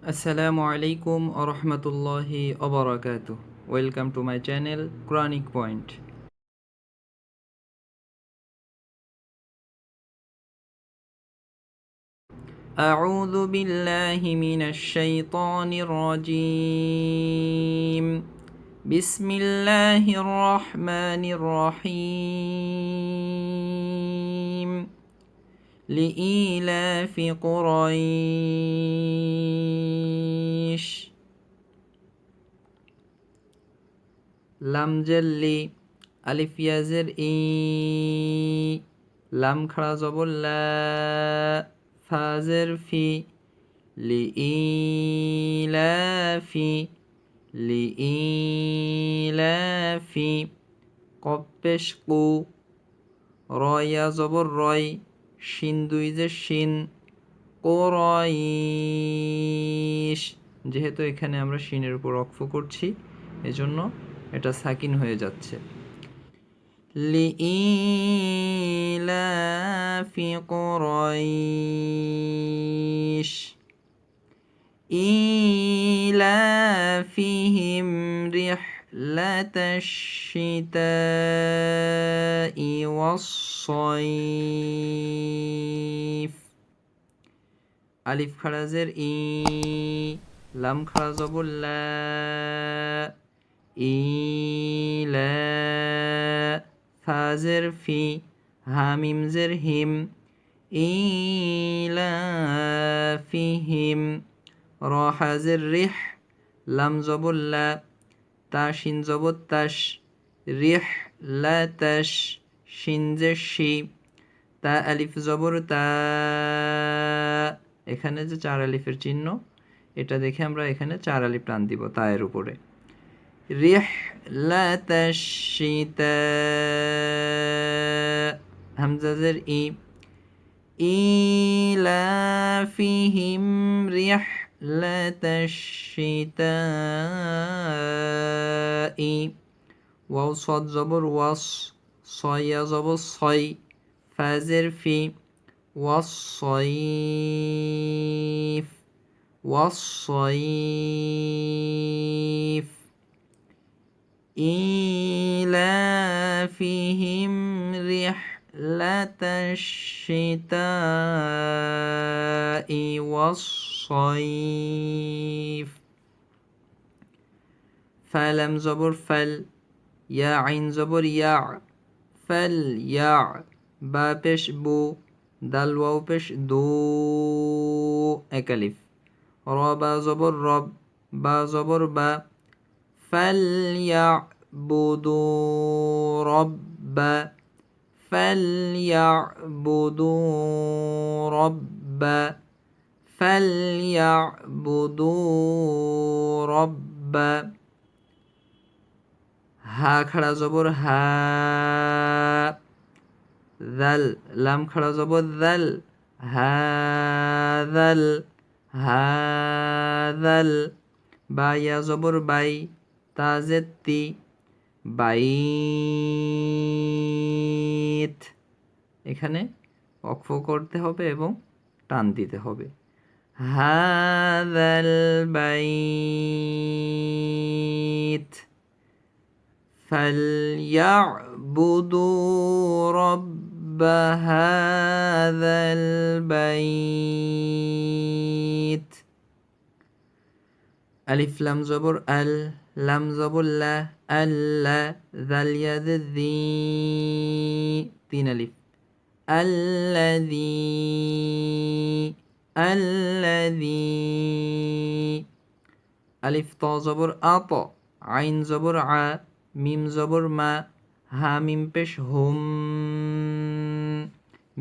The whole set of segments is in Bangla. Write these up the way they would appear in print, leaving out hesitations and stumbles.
Assalamu alaikum wa rahmatullahi wa barakatuh. Welcome to my channel QURANIC Point. أعوذ بالله من الشيطان الرجيم. بسم الله الرحمن الرحيم. لإيلاف قريش. لام جلي ألف يزر إي لام خرا زبر لا فازر في لإيلاف لإيلاف قبش قو رأي زبر رأي শিন দুই যে শিন কোরাইশ, যেহেতু এখানে আমরা শিনের উপর ওয়াকফ করছি এজন্য এটা সাকিন হয়ে যাচ্ছে। লিইলাফি কুরাইশ ইলাফিহিম রিহলাতাশ শিতাই ওয়াস-সাইফ। আলিফ খারাজের ই লাম খারা জবর লা ইলা ফাজের ফি হামিম জের হিম ইলাফিহিম র হাজের রিহ লাম জবর লা তা শিন জবর তাশ রিহ লা তাশ শিন জের শি তা আলিফ জবর তা। এখানে যে চার আলিফের চিহ্ন এটা দেখে আমরা এখানে চার আলিফ টান দিব তায়ের উপরে। রিহলাতাশ শিতা হামজাজের ই ইলাফিহিম রিহলাতাশ শিতাই ওয়াও সাদ জবর ওয়াস সয়া জবর সই ফাজের ফি ওয়াস-সাইফ ওয়াস-সাইফ ইলাফিহিম রিহলাতাশ শিতাই ওয়াস-সাইফ। ফালাম জবর ফাল ইয়া আইন জবর ইয়া ফাল ইয়া বা পেশ বু দাল ওয়াও পেশ দু এক আলিফ র বা জবর রব বা জবর বা ফালইয়াবুদু রব্বা ফালইয়াবুদু রব্বা ফালইয়াবুদু রব্বা। হা খাড়া জবর হা দাল লাম খাড়া জবর দাল হাদাল হাদাল বা ইয়া জবর বাই তাজেতি বাইত। এখানে ওয়াকফ করতে হবে এবং টান দিতে হবে। হাদাল বাইত ফালইয়াবুদু رب هذا البيت। ألف لام زبر ال لام زبر لا ألا ذل يد ذي تين ألف الذي الذي ألف طا زبر أط عين زبر ع মিম জবর মা হা মিম পেশ হুম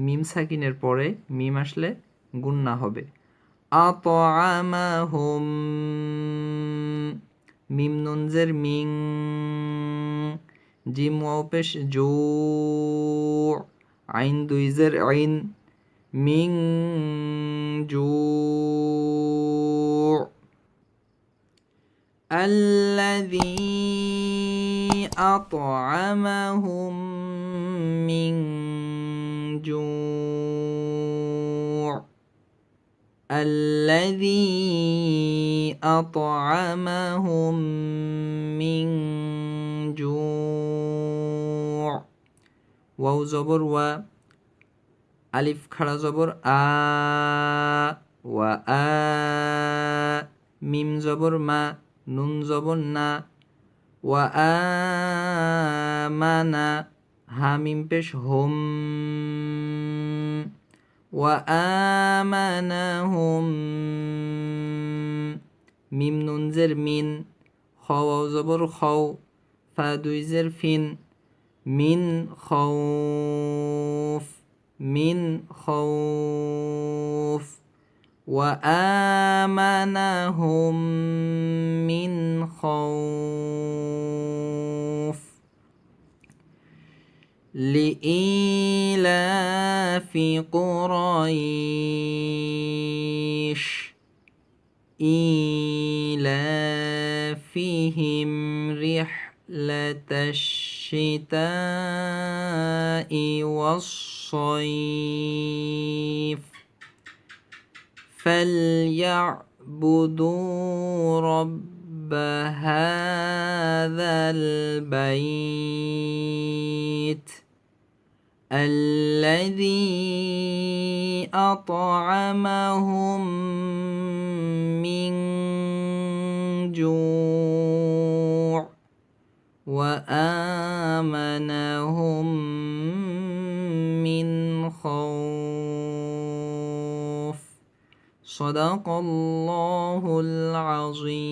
মিম সাকিনের পরে মিম আসলে গুন্না হবে। আতআমাহুম মিম নুন জের মিং জিম ওয়াও পেশ জু আইন দুই জের আইন মিং জু الذي أطعمهم من جوع الذي أطعمهم من جوع واو زبر و আলিফ খাড়া জবর আ ওয়া আ মিম জবর মা নুন জবর না ওয়া আমানা হা মিম পেশ হুম ওয়া আমানাহুম মিম নুন জের মিন খ ওয়াও জবর খও ফা দুই জের ফিন মিন খাউফ من خوف وآمنهم من خوف لإيلاف قريش إيلافهم رحلة الشتاء والصيف فليعبدوا رب هذا البيت الذي أطعمهم من جوع وآمنهم من خوف صدق الله العظيم.